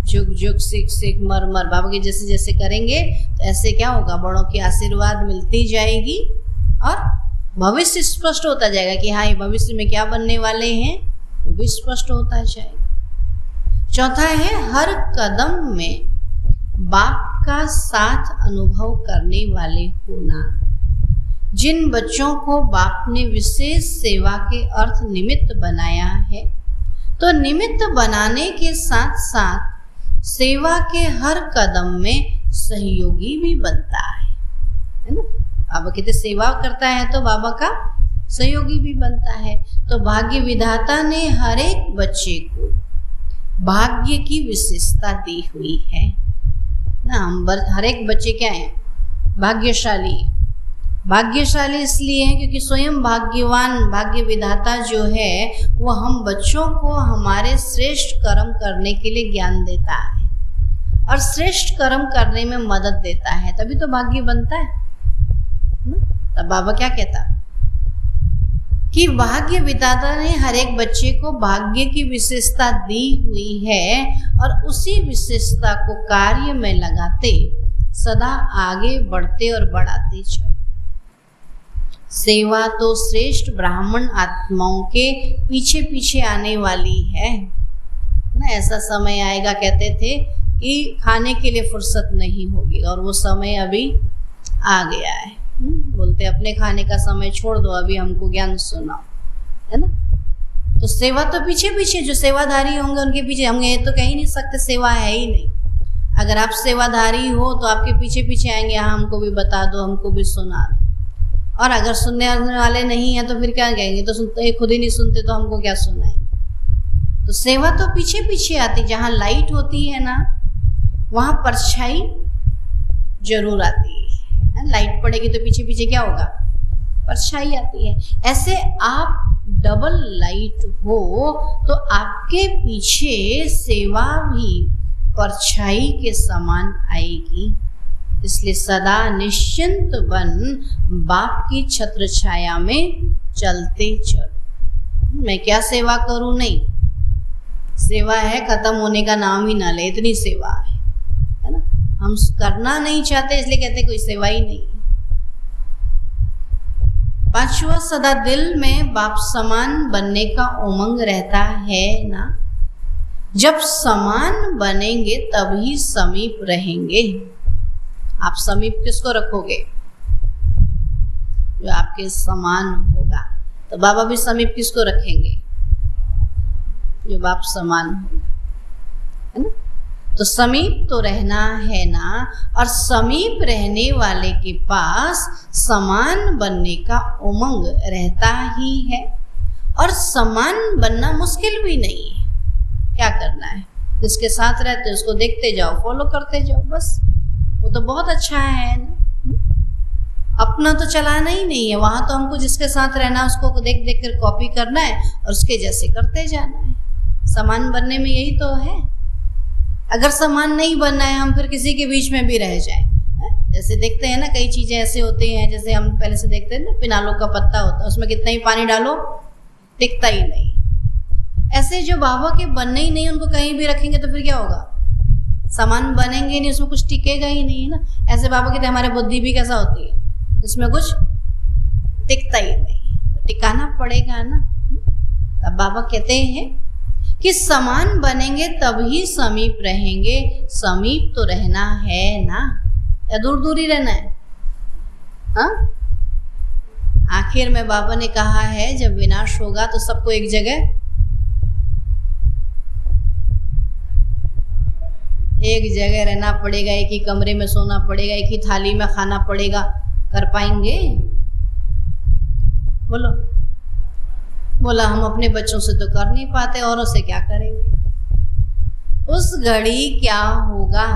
जुग जुग सिख सिख मर मर, बाबा के जैसे जैसे करेंगे तो ऐसे क्या होगा? बड़ों की आशीर्वाद मिलती जाएगी और भविष्य स्पष्ट होता जाएगा कि हाँ, ये भविष्य में क्या बनने वाले हैं, वो भी स्पष्ट होता जाएगा। चौथा है, हर कदम में बाप का साथ अनुभव करने वाले होना। जिन बच्चों को बाप ने विशेष सेवा के अर्थ निमित्त बनाया है, तो निमित्त बनाने के साथ साथ सेवा के हर कदम में सहयोगी भी बनता है ना। बाबा कहते सेवा करता है तो बाबा का सहयोगी भी बनता है। तो भाग्य विधाता ने हर एक बच्चे को भाग्य की विशेषता दी हुई है ना। हम हर एक बच्चे क्या है, भाग्यशाली। भाग्यशाली इसलिए है क्योंकि स्वयं भाग्यवान भाग्य विधाता जो है वो हम बच्चों को हमारे श्रेष्ठ कर्म करने के लिए ज्ञान देता है और श्रेष्ठ कर्म करने में मदद देता है, तभी तो भाग्य बनता है। तब बाबा क्या कहता कि भाग्य विधाता ने हर एक बच्चे को भाग्य की विशेषता दी हुई है और उसी विशेषता को कार्य में लगाते सदा आगे बढ़ते और बढ़ाते चलो। सेवा तो श्रेष्ठ ब्राह्मण आत्माओं के पीछे पीछे आने वाली है ना। ऐसा समय आएगा, कहते थे कि खाने के लिए फुर्सत नहीं होगी, और वो समय अभी आ गया है। बोलते अपने खाने का समय छोड़ दो, अभी हमको ज्ञान सुनाओ, है ना। तो सेवा तो पीछे पीछे, जो सेवाधारी होंगे उनके पीछे। हम ये तो कह ही नहीं सकते सेवा है ही नहीं। अगर आप सेवाधारी हो तो आपके पीछे पीछे आएंगे, हाँ हमको भी बता दो, हमको भी सुना दो। और अगर सुनने वाले नहीं है तो फिर क्या कहेंगे, तो सुनते खुद ही नहीं सुनते तो हमको क्या सुनाएंगे। तो सेवा तो पीछे पीछे आती। जहाँ लाइट होती है ना वहाँ परछाई जरूर आती है। लाइट पड़ेगी तो पीछे पीछे क्या होगा, परछाई आती है। ऐसे आप डबल लाइट हो तो आपके पीछे सेवा भी परछाई के समान आएगी। इसलिए सदा निश्चिंत बन बाप की छत्र छाया में चलते चलो। मैं क्या सेवा करूं, नहीं, सेवा है खत्म होने का नाम ही ना ले, इतनी सेवा है ना। हम करना नहीं चाहते इसलिए कहते कोई सेवा ही नहीं। पांचवा, सदा दिल में बाप समान बनने का उमंग रहता है ना। जब समान बनेंगे तभी समीप रहेंगे। आप समीप किसको रखोगे, जो आपके समान होगा। तो बाबा भी समीप किसको रखेंगे, जो बाप समान होगा, है ना। तो समीप तो रहना है ना, और समीप रहने वाले के पास समान बनने का उमंग रहता ही है। और समान बनना मुश्किल भी नहीं है। क्या करना है, जिसके साथ रहते उसको देखते जाओ, फॉलो करते जाओ, बस वो तो बहुत अच्छा है ना। अपना तो चलाना ही नहीं है, वहां तो हमको जिसके साथ रहना है उसको देख देख कर कॉपी करना है और उसके जैसे करते जाना है। समान बनने में यही तो है। अगर समान नहीं बनना है, हम फिर किसी के बीच में भी रह जाए। जैसे देखते हैं ना, कई चीजें ऐसे होती हैं, जैसे हम पहले से देखते हैं ना, पिनालो का पत्ता होता है, उसमें कितना ही पानी डालो टिकता ही नहीं। ऐसे जो बाबा के बनने ही नहीं, उनको कहीं भी रखेंगे तो फिर क्या होगा, समान बनेंगे नहीं, उसमें कुछ टिकेगा ही नहीं, है ना। ऐसे बाबा कहते हैं हमारे बुद्धि भी कैसा होती है, इसमें कुछ टिकता ही नहीं, तो टिकाना पड़ेगा ना। तब बाबा कहते हैं कि समान बनेंगे तभी समीप रहेंगे। समीप तो रहना है ना, या दूर दूर ही रहना है, हाँ। आखिर में बाबा ने कहा है जब विनाश होगा तो सबको एक जगह, एक जगह रहना पड़ेगा, एक ही कमरे में सोना पड़ेगा, एक ही थाली में खाना पड़ेगा। कर पाएंगे? बोलो। बोला हम अपने बच्चों से तो कर नहीं पाते, औरों से क्या करेंगे। उस घड़ी क्या होगा,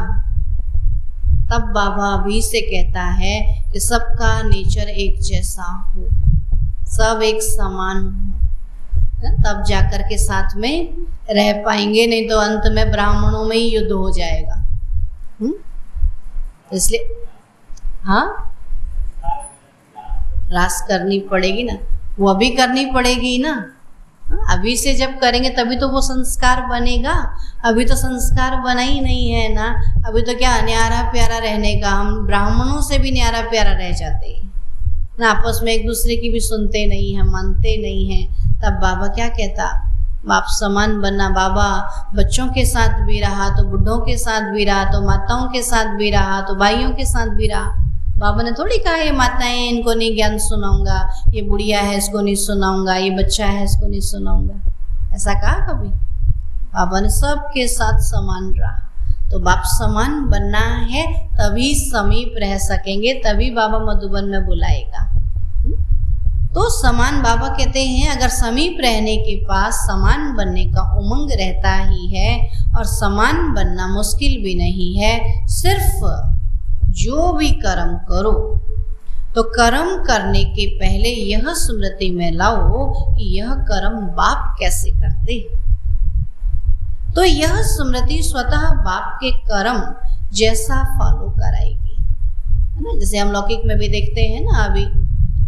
तब बाबा अभी से कहता है कि सबका नेचर एक जैसा हो, सब एक समान हो, तब जाकर के साथ में रह पाएंगे। नहीं तो अंत में ब्राह्मणों में ही युद्ध हो जाएगा। इसलिए हाँ, रास करनी पड़ेगी ना, वो अभी करनी पड़ेगी ना। अभी से जब करेंगे तभी तो वो संस्कार बनेगा। अभी तो संस्कार बना ही नहीं है ना। अभी तो क्या न्यारा प्यारा रहने का, हम ब्राह्मणों से भी न्यारा प्यारा रह जाते हैं ना, आपस में एक दूसरे की भी सुनते नहीं हैं, मानते नहीं हैं। तब बाबा क्या कहता, बाप समान बनना। बाबा बच्चों के साथ भी रहा तो बुढ़ों के साथ भी रहा, तो माताओं के साथ भी रहा, तो भाइयों के साथ भी रहा। बाबा ने थोड़ी कहा ये माताएं इनको नहीं ज्ञान सुनाऊंगा, ये बुढ़िया है इसको नहीं सुनाऊंगा, ये बच्चा है इसको नहीं सुनाऊंगा, ऐसा कहा कभी? बाबा ने सबके साथ समान रहा। तो बाप समान बनना है तभी समीप रह सकेंगे, तभी बाबा मधुबन में बुलाएगा। तो समान बाबा कहते हैं अगर समीप रहने के पास समान बनने का उमंग रहता ही है और समान बनना मुश्किल भी नहीं है, सिर्फ जो भी कर्म करो तो कर्म करने के पहले यह स्मृति में लाओ कि यह कर्म बाप कैसे करते। तो यह स्मृति स्वतः बाप के कर्म जैसा फॉलो कराएगी, है ना। जैसे हम लौकिक में भी देखते हैं ना, अभी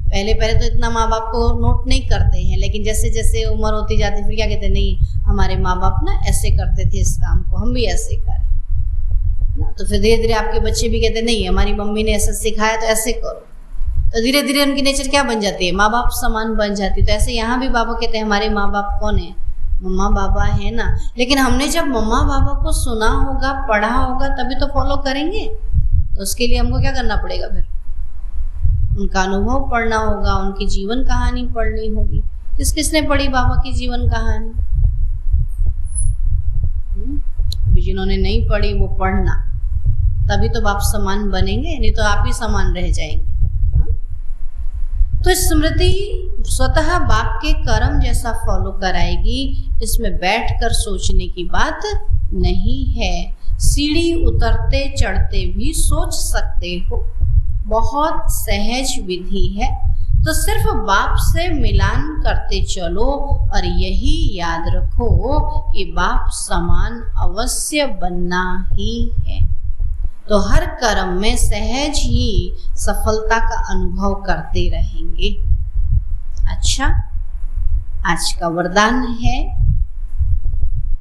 पहले तो इतना माँ बाप को नोट नहीं करते हैं, लेकिन जैसे जैसे उम्र होती जाती फिर क्या कहते हैं, नहीं हमारे माँ बाप ना ऐसे करते थे इस काम को, हम भी ऐसे करें, है ना। तो फिर धीरे धीरे आपके बच्चे भी कहते नहीं हमारी मम्मी ने ऐसा सिखाया तो ऐसे करो, तो धीरे धीरे उनकी नेचर क्या बन जाती है, माँ बाप समान बन जाती है। तो ऐसे यहाँ भी बाबा कहते हैं हमारे माँ बाप कौन है, मम्मा बाबा है ना। लेकिन हमने जब मम्मा बाबा को सुना होगा, पढ़ा होगा, तभी तो फॉलो करेंगे। तो उसके लिए हमको क्या करना पड़ेगा, फिर उनका अनुभव पढ़ना होगा, उनकी जीवन कहानी पढ़नी होगी। किसने पढ़ी बाबा की जीवन कहानी? अभी जिन्होंने नहीं पढ़ी वो पढ़ना, तभी तो बाप समान बनेंगे, नहीं तो आप ही समान रह जाएंगे। तो स्मृति स्वतः बाप के कर्म जैसा फॉलो कराएगी, इसमें बैठकर सोचने की बात नहीं है। सीढ़ी उतरते चढ़ते भी सोच सकते हो, बहुत सहज विधि है। तो सिर्फ बाप से मिलान करते चलो और यही याद रखो कि बाप समान अवश्य बनना ही है। तो हर कर्म में सहज ही सफलता का अनुभव करते रहेंगे। अच्छा, आज का वरदान है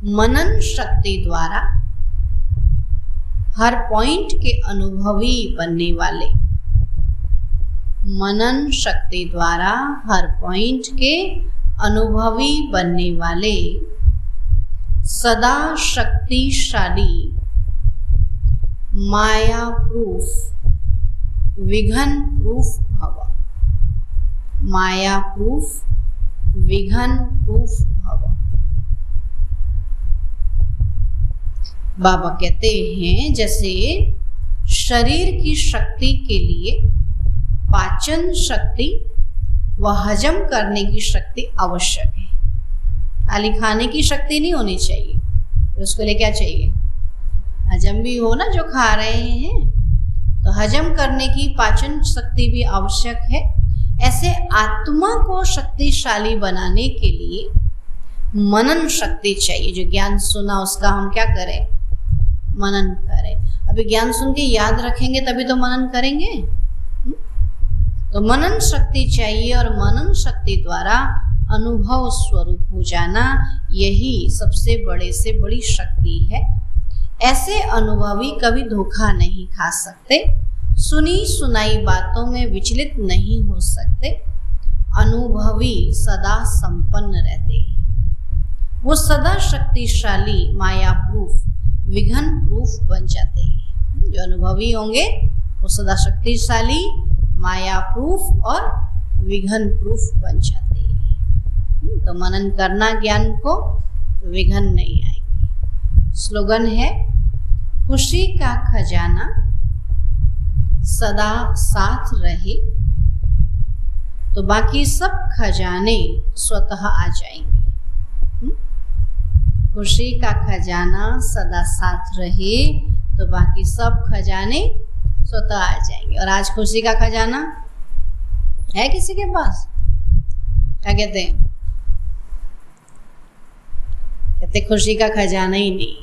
मनन शक्ति द्वारा हर पॉइंट के अनुभवी बनने वाले, मनन शक्ति द्वारा हर पॉइंट के अनुभवी बनने वाले सदा शक्तिशाली माया प्रूफ विघन प्रूफ भव, माया प्रूफ विघन प्रूफ भव। बाबा कहते हैं जैसे शरीर की शक्ति के लिए पाचन शक्ति व हजम करने की शक्ति आवश्यक है, खाली खाने की शक्ति नहीं होनी चाहिए। तो उसके लिए क्या चाहिए, हजम भी हो ना, जो खा रहे हैं तो हजम करने की पाचन शक्ति भी आवश्यक है। ऐसे आत्मा को शक्तिशाली बनाने के लिए मनन शक्ति चाहिए। जो ज्ञान सुना उसका हम क्या करें, मनन करें। अभी ज्ञान सुन के याद रखेंगे तभी तो मनन करेंगे। तो मनन शक्ति चाहिए और मनन शक्ति द्वारा अनुभव स्वरूप हो जाना, यही सबसे बड़े से बड़ी शक्ति है। ऐसे अनुभवी कभी धोखा नहीं खा सकते, सुनी सुनाई बातों में विचलित नहीं हो सकते। अनुभवी सदा संपन्न रहते हैं, वो सदा शक्तिशाली माया प्रूफ विघन प्रूफ बन जाते हैं। जो अनुभवी होंगे वो सदा शक्तिशाली माया प्रूफ और विघन प्रूफ बन जाते हैं। तो मनन करना ज्ञान को, तो विघन नहीं आएंगे। स्लोगन है खुशी का खजाना सदा साथ रहे, तो बाकी सब खजाने स्वतः आ जाएंगे। खुशी का खजाना सदा साथ रहे तो बाकी सब खजाने स्वतः आ जाएंगे। और आज खुशी का खजाना है किसी के पास? क्या कहते हैं? कहते खुशी का खजाना ही नहीं।